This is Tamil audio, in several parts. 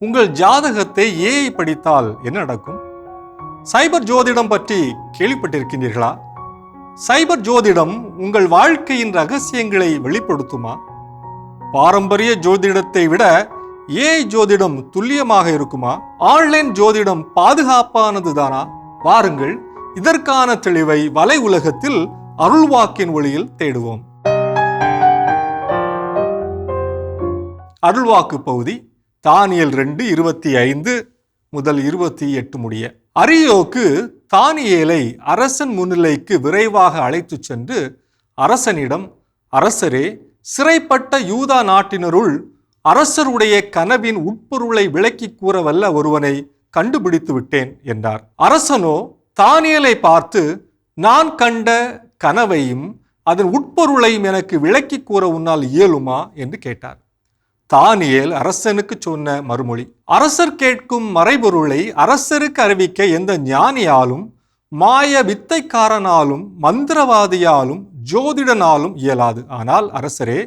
உங்கள் ஜாதகத்தை ஏஐ படித்தால் என்ன நடக்கும்? சைபர் ஜோதிடம் பற்றி கேள்விப்பட்டிருக்கின்றீர்களா? சைபர் ஜோதிடம் உங்கள் வாழ்க்கையின் ரகசியங்களை வெளிப்படுத்துமா? பாரம்பரிய ஜோதிடத்தை விட ஏஐ ஜோதிடம் துல்லியமாக இருக்குமா? ஆன்லைன் ஜோதிடம் பாதுகாப்பானது தானா? வாருங்கள், இதற்கான தெளிவை வலை உலகத்தில் அருள்வாக்கின் ஒளியில் தேடுவோம். அருள்வாக்கு பகுதி தானியேல் 2:25 முதல் 28 முடிய. அரியோக்கு தானியேலை அரசன் முன்னிலைக்கு விரைவாக அழைத்து சென்று அரசனிடம், அரசரே, சிறைப்பட்ட யூதா நாட்டினருள் அரசருடைய கனவின் உட்பொருளை விளக்கி கூற வல்ல ஒருவனை கண்டுபிடித்து விட்டேன் என்றார். அரசனோ தானியேலை பார்த்து, நான் கண்ட கனவையும் அதன் உட்பொருளையும் எனக்கு விளக்கி கூற உன்னால் இயலுமா என்று கேட்டார். தானியேல் அரசனுக்கு சொன்ன மறுமொழி: அரசர் கேட்கும் மறைபொருளை அரசருக்கு அறிவிக்க எந்த ஞானியாலும், மாய வித்தைக்காரனாலும், மந்திரவாதியாலும், ஜோதிடனாலும் இயலாது. ஆனால் அரசரே,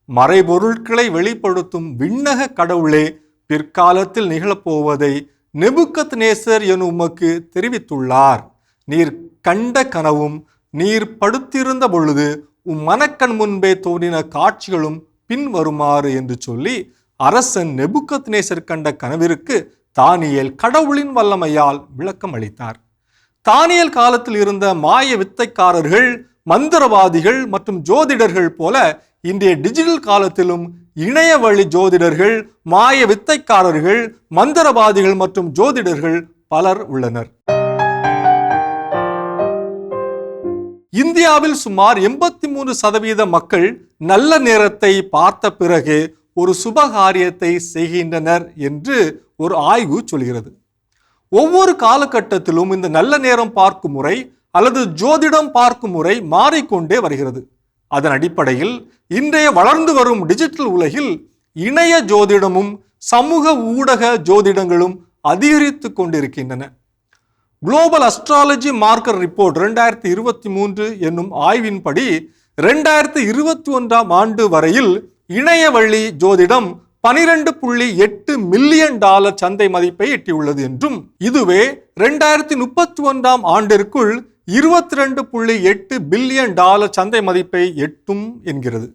மறைபொருட்களை வெளிப்படுத்தும் விண்ணக கடவுளே பிற்காலத்தில் நிகழப்போவதை நெபுக்கத்நேசர் என உமக்கு தெரிவித்துள்ளார். நீர் கண்ட கனவும் நீர் படுத்திருந்த பொழுது மனக்கண் முன்பே தோன்றின காட்சிகளும் பின்வருமாறு என்று சொல்லி அரசன் நெபுக்கத்நேசர் கண்ட கனவிற்கு தானியேல் கடவுளின் வல்லமையால் விளக்கம் அளித்தார். தானியேல் காலத்தில் இருந்த மாய வித்தைக்காரர்கள், மந்திரவாதிகள் மற்றும் ஜோதிடர்கள் போல இன்றைய டிஜிட்டல் காலத்திலும் இணைய வழி ஜோதிடர்கள், மாய வித்தைக்காரர்கள், மந்திரவாதிகள் மற்றும் ஜோதிடர்கள் பலர் உள்ளனர். இந்தியாவில் சுமார் 83% மக்கள் நல்ல நேரத்தை பார்த்த பிறகு ஒரு சுபகாரியத்தை செய்கின்றனர் என்று ஒரு ஆய்வு சொல்கிறது. ஒவ்வொரு காலகட்டத்திலும் இந்த நல்ல நேரம் பார்க்கும் முறை அல்லது ஜோதிடம் பார்க்கும் முறை மாறிக்கொண்டே வருகிறது. அதன் அடிப்படையில் இன்றைய வளர்ந்து வரும் டிஜிட்டல் உலகில் இணைய ஜோதிடமும் சமூக ஊடக ஜோதிடங்களும் அதிகரித்து கொண்டிருக்கின்றன. குளோபல் அஸ்ட்ராலஜி மார்க்கர் ரிப்போர்ட் 2023 என்னும் ஆய்வின்படி 2021 ஆண்டு வரையில் இணைய வழி ஜோதிடம் $12.8 மில்லியன் சந்தை மதிப்பை எட்டியுள்ளது என்றும், இதுவே 2031 ஆண்டிற்குள் $22.8 பில்லியன் சந்தை மதிப்பை எட்டும் என்கிறது.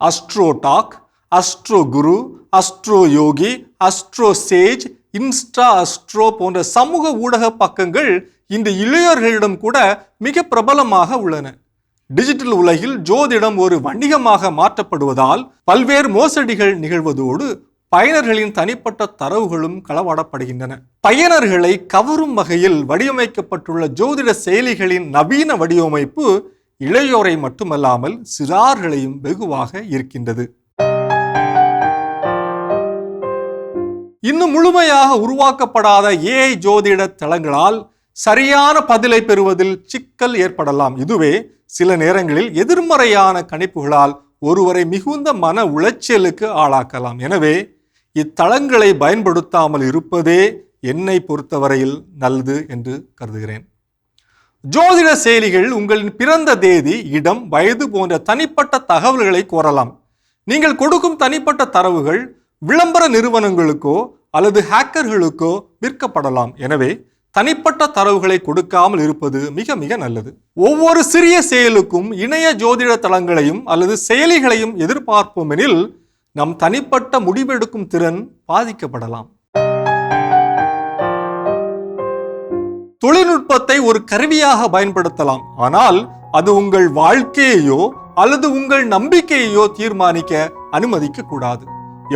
அஸ்ட்ரோ டாக், அஸ்ட்ரோ குரு, அஸ்ட்ரோ யோகி, அஸ்ட்ரோ சேஜ், இன்ஸ்டா அஸ்ட்ரோ போன்ற சமூக ஊடக பக்கங்கள் இந்த இளையோர்களிடம் கூட மிக பிரபலமாக உள்ளன. டிஜிட்டல் உலகில் ஜோதிடம் ஒரு வணிகமாக மாற்றப்படுவதால் பல்வேறு மோசடிகள் நிகழ்வதோடு பயனர்களின் தனிப்பட்ட தரவுகளும் களவாடப்படுகின்றன. பயனர்களை கவரும் வகையில் வடிவமைக்கப்பட்டுள்ள ஜோதிட செயலிகளின் நவீன வடிவமைப்பு இளையோரை மட்டுமல்லாமல் சிறார்களையும் வெகுவாக இருக்கின்றது. இன்னும் முழுமையாக உருவாக்கப்படாத ஏஐ ஜோதிட தளங்களால் சரியான பதிலை பெறுவதில் சிக்கல் ஏற்படலாம். இதுவே சில நேரங்களில் எதிர்மறையான கணிப்புகளால் ஒருவரை மிகுந்த மன உளைச்சலுக்கு ஆளாக்கலாம். எனவே இத்தளங்களை பயன்படுத்தாமல் இருப்பதே என்னை பொறுத்தவரையில் நல்லது என்று கருதுகிறேன். ஜோதிட செயலிகள் உங்களின் பிறந்த தேதி, இடம், வயது போன்ற தனிப்பட்ட தகவல்களை கோரலாம். நீங்கள் கொடுக்கும் தனிப்பட்ட தரவுகள் விளம்பர நிறுவனங்களுக்கோ அல்லது ஹேக்கர்களுக்கோ விற்கப்படலாம். எனவே தனிப்பட்ட தரவுகளை கொடுக்காமல் இருப்பது மிக மிக நல்லது. ஒவ்வொரு சிறிய செயலுக்கும் இணைய ஜோதிட தளங்களையும் அல்லது செயலிகளையும் எதிர்பார்ப்போம் எனில் நம் தனிப்பட்ட முடிவெடுக்கும் திறன் பாதிக்கப்படலாம். தொழில்நுட்பத்தை ஒரு கருவியாக பயன்படுத்தலாம், ஆனால் அது உங்கள் வாழ்க்கையையோ அல்லது உங்கள் நம்பிக்கையையோ தீர்மானிக்க அனுமதிக்க கூடாது.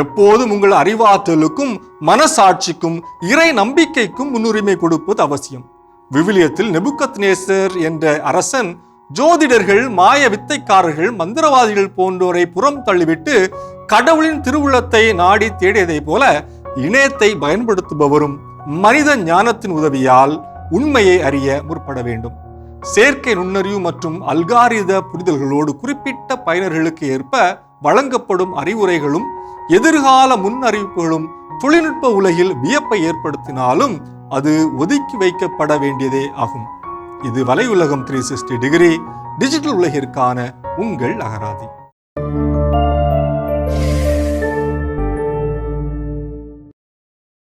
எப்போதும் உங்கள் அறிவாற்றலுக்கும் மனசாட்சிக்கும் இறை நம்பிக்கைக்கும் முன்னுரிமை கொடுப்பது அவசியம். விவிலியத்தில் நெபுக்கத்நேசர் என்ற அரசன் ஜோதிடர்கள், மாய வித்தைக்காரர்கள், மந்திரவாதிகள் போன்றோரை புறம் தள்ளிவிட்டு கடவுளின் திருவுளத்தை நாடி தேடியதை போல இணையத்தை பயன்படுத்துபவரும் மனித ஞானத்தின் உதவியால் உண்மையை அறிய முற்பட வேண்டும். செயற்கை நுண்ணறிவு மற்றும் அல்காரித புரிதல்களோடு குறிப்பிட்ட பயனர்களுக்கு ஏற்ப வழங்கப்படும் அறிவுரைகளும் எதிர்கால முன்னறிவிப்புகளும் தொழில்நுட்ப உலகில் வியப்பை ஏற்படுத்தினாலும் அது ஒதுக்கி வைக்கப்பட வேண்டியதே ஆகும். இது வலையுலகம் 360 டிகிரி டிஜிட்டல் உலகிற்கான உங்கள் அகராதி.